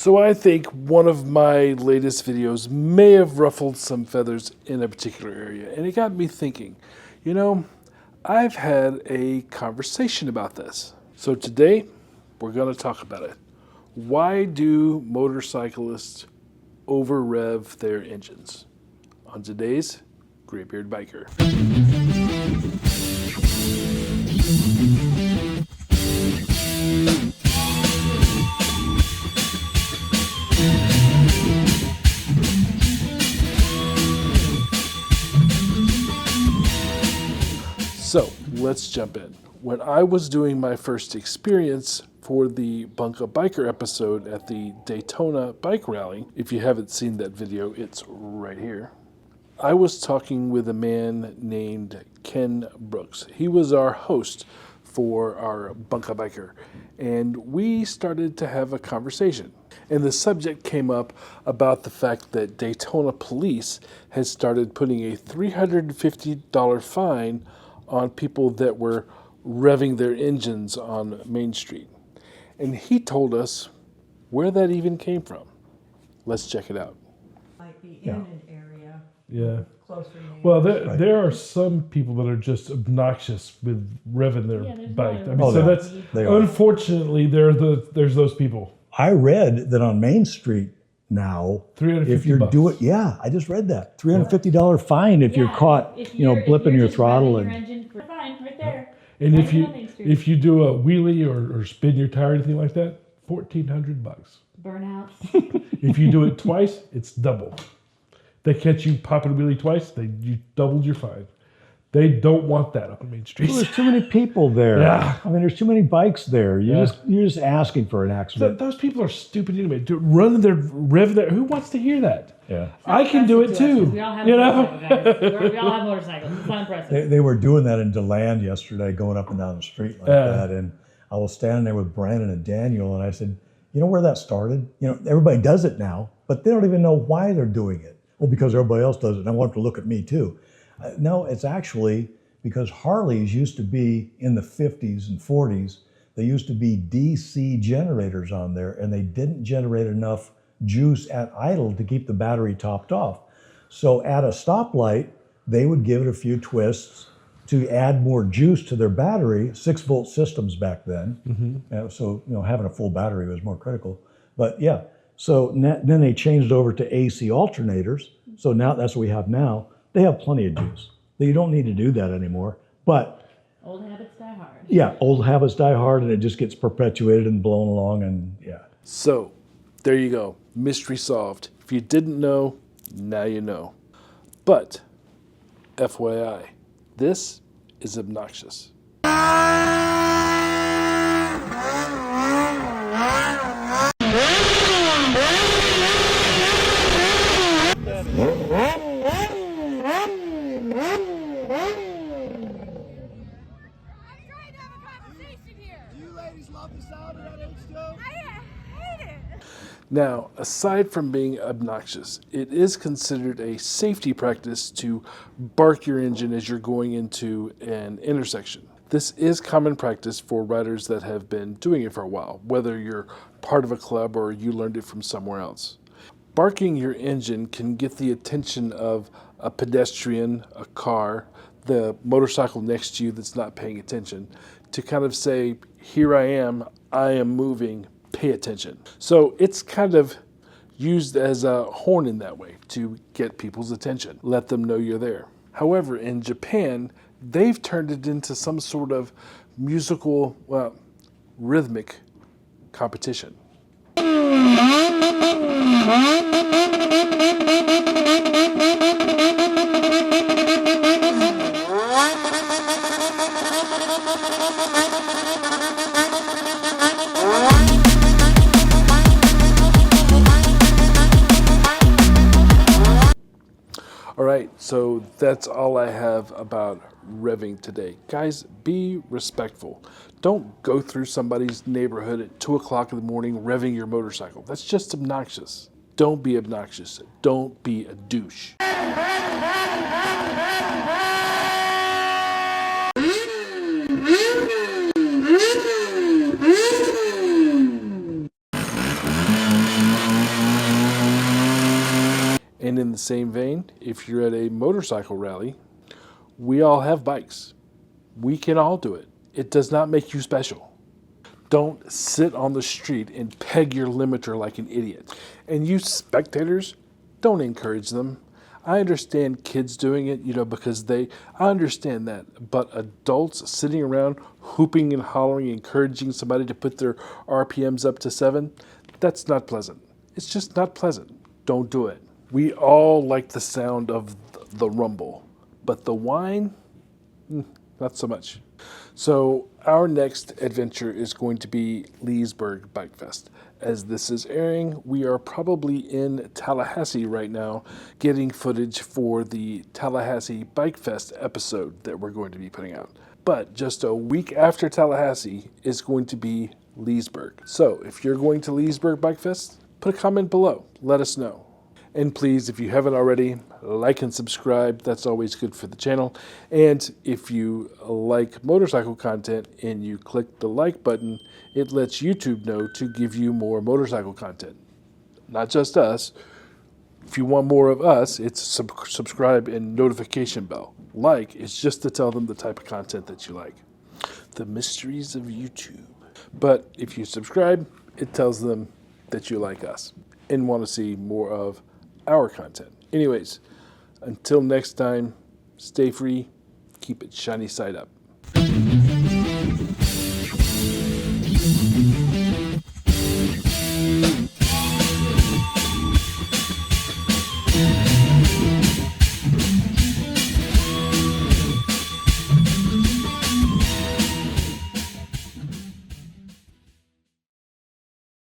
So I think one of my latest videos may have ruffled some feathers in a particular area, and it got me thinking, I've had a conversation about this. So today, we're going to talk about it. Why do motorcyclists over-rev their engines? On today's Graybeard Biker. So let's jump in. When I was doing my first experience for the Bunka Biker episode at the Daytona bike rally, if you haven't seen that video, it's right here. I was talking with a man named Ken Brooks. He was our host for our Bunka Biker, and we started to have a conversation. And the subject came up about the fact that Daytona police had started putting a $350 fine on people that were revving their engines on Main Street. And he told us where that even came from. Let's check it out. Might be in an area. Yeah. Closer Well, there are some people that are just obnoxious with revving their bike. Unfortunately, there's those people. I read that on Main Street now, if you're doing, I just read that $350 fine if you're caught, blipping your throttle and. Fine, right there. And if you do a wheelie or spin your tire or anything like that, $1,400. Burnout. If you do it twice, it's double. They catch you popping a wheelie twice, you doubled your fine. They don't want that on Main Street. Well, there's too many people there. Yeah. I mean, there's too many bikes there. You're just asking for an accident. Those people are stupid anyway. Running their rev there. Who wants to hear that? Yeah. I can do it too. We all have motorcycles, guys. We all have motorcycles. It's not impressive. They were doing that in DeLand yesterday, going up and down the street like that. And I was standing there with Brandon and Daniel, and I said, you know where that started? Everybody does it now, but they don't even know why they're doing it. Well, because everybody else does it, and I want them to look at me too. No, it's actually because Harleys used to be in the 50s and 40s. They used to be DC generators on there, and they didn't generate enough juice at idle to keep the battery topped off. So at a stoplight, they would give it a few twists to add more juice to their battery, 6-volt systems back then. Mm-hmm. So having a full battery was more critical. But so then they changed over to AC alternators. So now that's what we have now. They have plenty of juice. You don't need to do that anymore. But old habits die hard. Yeah, old habits die hard, and it just gets perpetuated and blown along, and So, there you go. Mystery solved. If you didn't know, now you know. But, FYI, this is obnoxious. Now, aside from being obnoxious, it is considered a safety practice to bark your engine as you're going into an intersection. This is common practice for riders that have been doing it for a while, whether you're part of a club or you learned it from somewhere else. Barking your engine can get the attention of a pedestrian, a car, the motorcycle next to you that's not paying attention, to kind of say, here I am moving, pay attention. So it's kind of used as a horn in that way to get people's attention, let them know you're there. However, in Japan, they've turned it into some sort of musical, rhythmic competition. All right, so that's all I have about revving today. Guys, be respectful. Don't go through somebody's neighborhood at 2 o'clock in the morning revving your motorcycle. That's just obnoxious. Don't be obnoxious. Don't be a douche. And in the same vein, if you're at a motorcycle rally, we all have bikes. We can all do it. It does not make you special. Don't sit on the street and peg your limiter like an idiot. And you spectators, don't encourage them. I understand kids doing it, because I understand that. But adults sitting around hooping and hollering, encouraging somebody to put their RPMs up to 7, that's not pleasant. It's just not pleasant. Don't do it. We all like the sound of the rumble, but the whine, not so much. So our next adventure is going to be Leesburg Bike Fest. As this is airing, we are probably in Tallahassee right now, getting footage for the Tallahassee Bike Fest episode that we're going to be putting out. But just a week after Tallahassee is going to be Leesburg. So if you're going to Leesburg Bike Fest, put a comment below. Let us know. And please, if you haven't already, like and subscribe. That's always good for the channel. And if you like motorcycle content and you click the like button, it lets YouTube know to give you more motorcycle content. Not just us. If you want more of us, it's subscribe and notification bell. Like is just to tell them the type of content that you like. The mysteries of YouTube. But if you subscribe, it tells them that you like us and want to see more of our content. Anyways, until next time, stay free, keep it shiny side up.